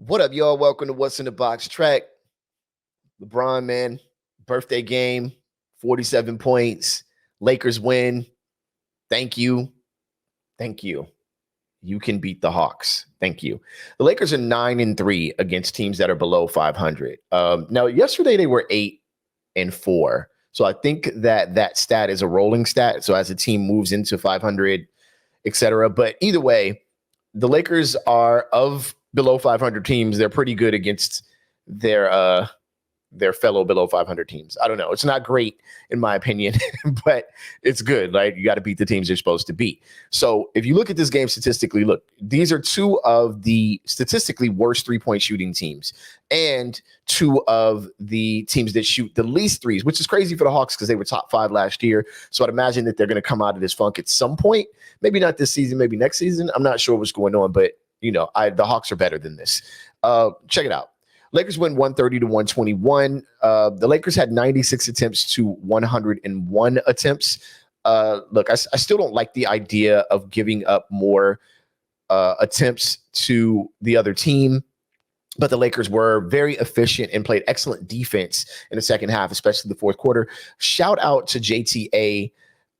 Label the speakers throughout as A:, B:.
A: What up, y'all? Welcome to What's in the Box Track. LeBron, man, birthday game, 47 points. Lakers win. Thank you. Thank you. You can beat the Hawks. Thank you. The Lakers are 9-3 against teams that are below 500. Now, yesterday they were 8-4. So I think that stat is a rolling stat. So as a team moves into 500, etc. But either way, the Lakers are of below 500 teams. They're pretty good against their fellow below 500 teams. I don't know. It's not great in my opinion, but it's good. Like, you got to beat the teams you're supposed to beat. So if you look at this game statistically, look, these are two of the statistically worst 3-point shooting teams and two of the teams that shoot the least threes, which is crazy for the Hawks because they were top 5 last year. So I'd imagine that they're going to come out of this funk at some point. Maybe not this season, maybe next season. I'm not sure what's going on, but the Hawks are better than this. Check it out. Lakers win 130-121. The Lakers had 96 attempts to 101 attempts. Look, I still don't like the idea of giving up more attempts to the other team, but the Lakers were very efficient and played excellent defense in the second half, especially the fourth quarter. Shout out to JTA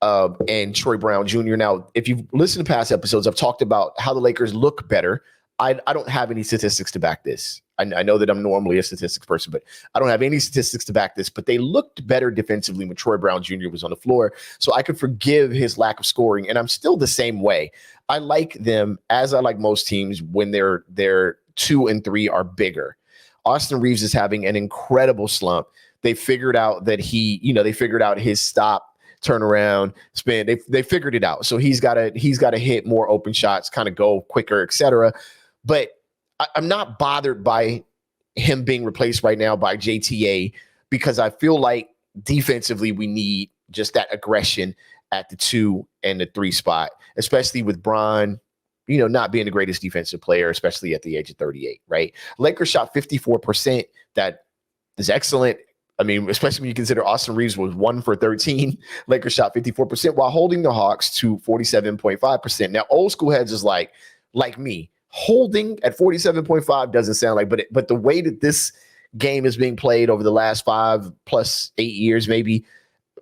A: and Troy Brown Jr. Now, if you've listened to past episodes, I've talked about how the Lakers look better. I don't have any statistics to back this. I know that I'm normally a statistics person, but I don't have any statistics to back this. But they looked better defensively when Troy Brown Jr. was on the floor. So I could forgive his lack of scoring. And I'm still the same way. I like them, as I like most teams, when they're 2 and 3 are bigger. Austin Reeves is having an incredible slump. They figured out that they figured out his stop, turnaround, spin. They figured it out. So he's got to hit more open shots, kind of go quicker, etc. But I'm not bothered by him being replaced right now by JTA because I feel like defensively we need just that aggression at the 2 and the 3 spot, especially with Bron, not being the greatest defensive player, especially at the age of 38, right? Lakers shot 54%. That is excellent. I mean, especially when you consider Austin Reeves was 1 for 13. Lakers shot 54% while holding the Hawks to 47.5%. Now, old school heads is like me. Holding at 47.5 doesn't sound like, but the way that this game is being played over the last 5 plus 8 years, maybe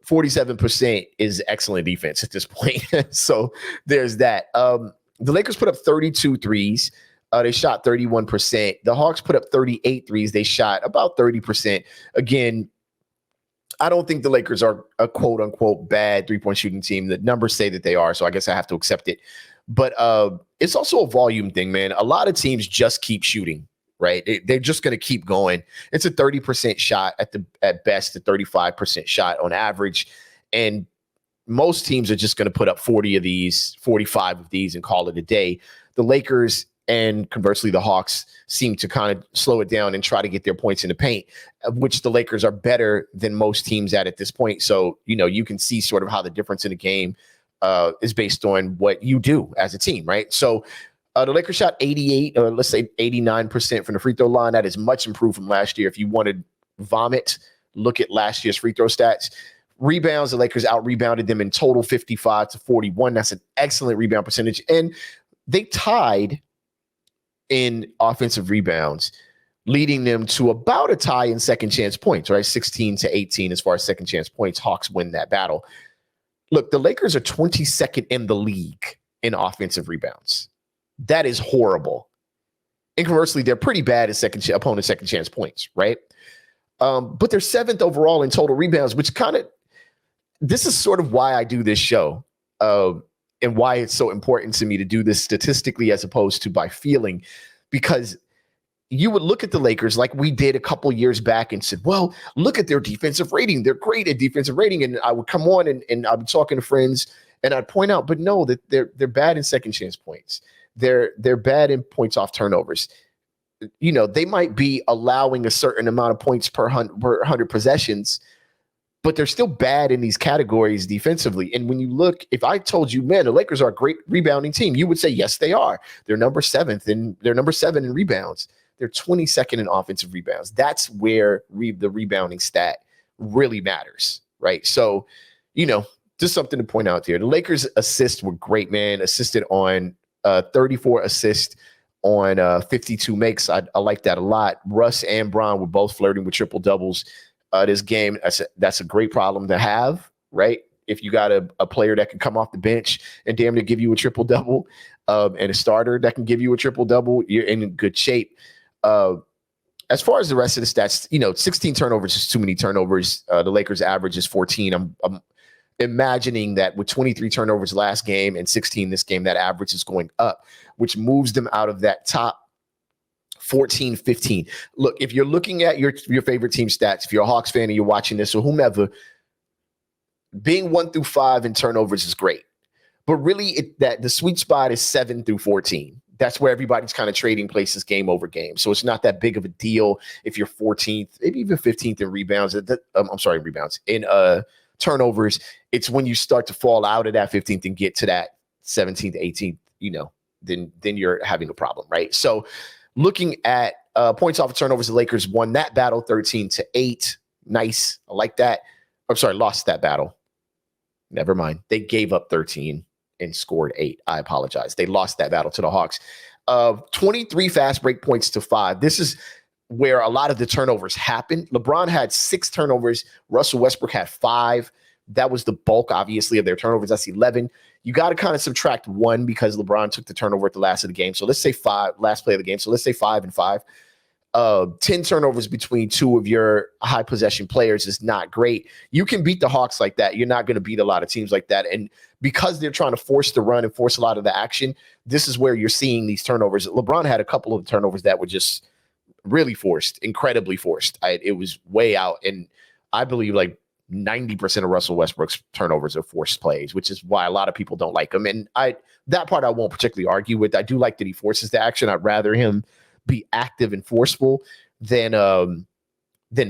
A: 47% is excellent defense at this point. So there's that. The Lakers put up 32 threes. They shot 31%. The Hawks put up 38 threes. They shot about 30%. Again, I don't think the Lakers are a quote unquote bad 3-point shooting team. The numbers say that they are, so I guess I have to accept it. But it's also a volume thing, man. A lot of teams just keep shooting, right? They're just going to keep going. It's a 30% shot at best, a 35% shot on average. And most teams are just going to put up 40 of these, 45 of these and call it a day. The Lakers and conversely, the Hawks seem to kind of slow it down and try to get their points in the paint, which the Lakers are better than most teams at this point. So, you can see sort of how the difference in the game is based on what you do as a team, right? So the Lakers shot 88, or let's say 89% from the free throw line. That is much improved from last year. If you want to vomit, look at last year's free throw stats. Rebounds, the Lakers out-rebounded them in total 55-41. That's an excellent rebound percentage. And they tied in offensive rebounds, leading them to about a tie in second chance points, right? 16-18 as far as second chance points. Hawks win that battle. Look, the Lakers are 22nd in the league in offensive rebounds. That is horrible. And conversely, they're pretty bad at opponent second chance points, right? But they're 7th overall in total rebounds, which this is sort of why I do this show and why it's so important to me to do this statistically as opposed to by feeling, because you would look at the Lakers like we did a couple years back and said, well, look at their defensive rating. They're great at defensive rating. And I would come on and I'd be talking to friends and I'd point out, but no, that they're bad in second chance points. They're bad in points off turnovers. They might be allowing a certain amount of points per 100 possessions, but they're still bad in these categories defensively. And when you look, if I told you, man, the Lakers are a great rebounding team, you would say, yes, they are. They're number 7 in rebounds. They're 22nd in offensive rebounds. That's where the rebounding stat really matters, right? So, just something to point out there. The Lakers' assists were great, man. Assisted on 34 assists on 52 makes. I like that a lot. Russ and Bron were both flirting with triple doubles this game. That's a great problem to have, right? If you got a player that can come off the bench and damn near give you a triple double, and a starter that can give you a triple double, you're in good shape. As far as the rest of the stats, 16 turnovers is too many turnovers. The Lakers average is 14. I'm imagining that with 23 turnovers last game and 16 this game, that average is going up, which moves them out of that top 14, 15. Look, if you're looking at your favorite team stats, if you're a Hawks fan and you're watching this or whomever, being 1 through 5 in turnovers is great. But really, the sweet spot is 7 through 14. That's where everybody's kind of trading places game over game. So it's not that big of a deal if you're 14th, maybe even 15th in rebounds. Rebounds. In turnovers, it's when you start to fall out of that 15th and get to that 17th, 18th, then you're having a problem, right? So looking at points off of turnovers, the Lakers won that battle 13-8. Nice. I like that. I'm sorry, lost that battle. Never mind. They gave up 13 and scored 8. I apologize. They lost that battle to the Hawks. 23 fast break points to 5. This is where a lot of the turnovers happened. LeBron had 6 turnovers. Russell Westbrook had 5. That was the bulk, obviously, of their turnovers. That's 11. You got to kind of subtract 1 because LeBron took the turnover at the last of the game. So let's say 5, last play of the game. So let's say 5 and 5. 10 turnovers between 2 of your high possession players is not great. You can beat the Hawks like that. You're not going to beat a lot of teams like that. And because they're trying to force the run and force a lot of the action, this is where you're seeing these turnovers. LeBron had a couple of turnovers that were just really forced, incredibly forced. It was way out. And I believe like 90% of Russell Westbrook's turnovers are forced plays, which is why a lot of people don't like him. And that part I won't particularly argue with. I do like that he forces the action. I'd rather him be active and forceful than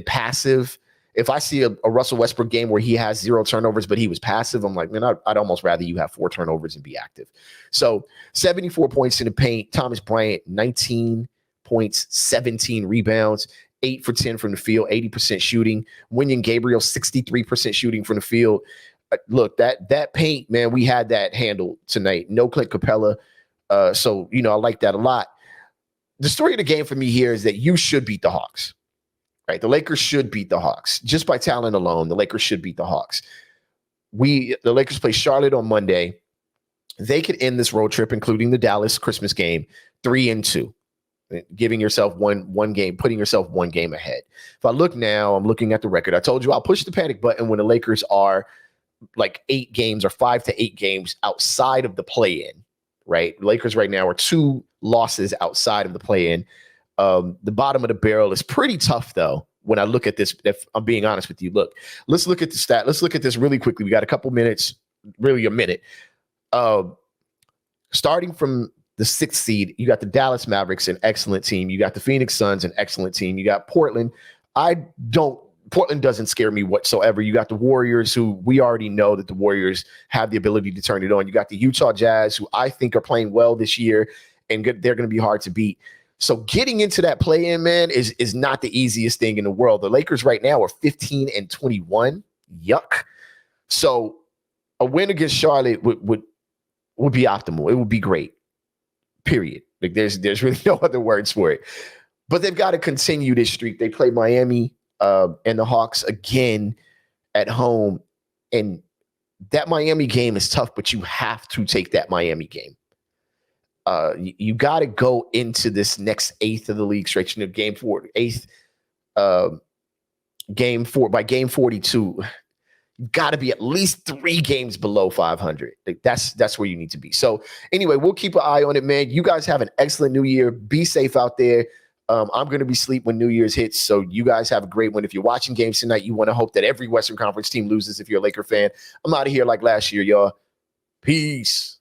A: passive. If I see a Russell Westbrook game where he has 0 turnovers, but he was passive, I'm like, man, I'd almost rather you have 4 turnovers and be active. So 74 points in the paint. Thomas Bryant, 19 points, 17 rebounds, 8 for 10 from the field, 80% shooting. Wenyen Gabriel, 63% shooting from the field. Look, that paint, man, we had that handled tonight. No Clint Capella. So, I like that a lot. The story of the game for me here is that you should beat the Hawks, right? The Lakers should beat the Hawks. Just by talent alone, the Lakers should beat the Hawks. The Lakers play Charlotte on Monday. They could end this road trip, including the Dallas Christmas game, 3-2, giving yourself one game, putting yourself 1 game ahead. If I look now, I'm looking at the record. I told you I'll push the panic button when the Lakers are like 8 games or 5 to 8 games outside of the play-in. Right, Lakers right now are 2 losses outside of the play-in. The bottom of the barrel is pretty tough, though. When I look at this, if I'm being honest with you, look, let's look at the stat. Let's look at this really quickly. We got a couple minutes, really a minute. Starting from the 6th seed, you got the Dallas Mavericks, an excellent team. You got the Phoenix Suns, an excellent team. You got Portland. Portland doesn't scare me whatsoever. You got the Warriors, who we already know that the Warriors have the ability to turn it on. You got the Utah Jazz, who I think are playing well this year, and they're going to be hard to beat. So getting into that play-in, man, is not the easiest thing in the world. The Lakers right now are 15-21. Yuck. So a win against Charlotte would be optimal. It would be great. Period. Like there's really no other words for it. But they've got to continue this streak. They play Miami and the Hawks again at home. And that Miami game is tough, but you have to take that Miami game. You got to go into this next 8th of the league stretch, game 4, 8th game 4 by game 42. You've got to be at least 3 games below 500. Like that's where you need to be. So anyway, we'll keep an eye on it, man. You guys have an excellent new year. Be safe out there. I'm going to be asleep when New Year's hits, so you guys have a great one. If you're watching games tonight, you want to hope that every Western Conference team loses if you're a Laker fan. I'm out of here like last year, y'all. Peace.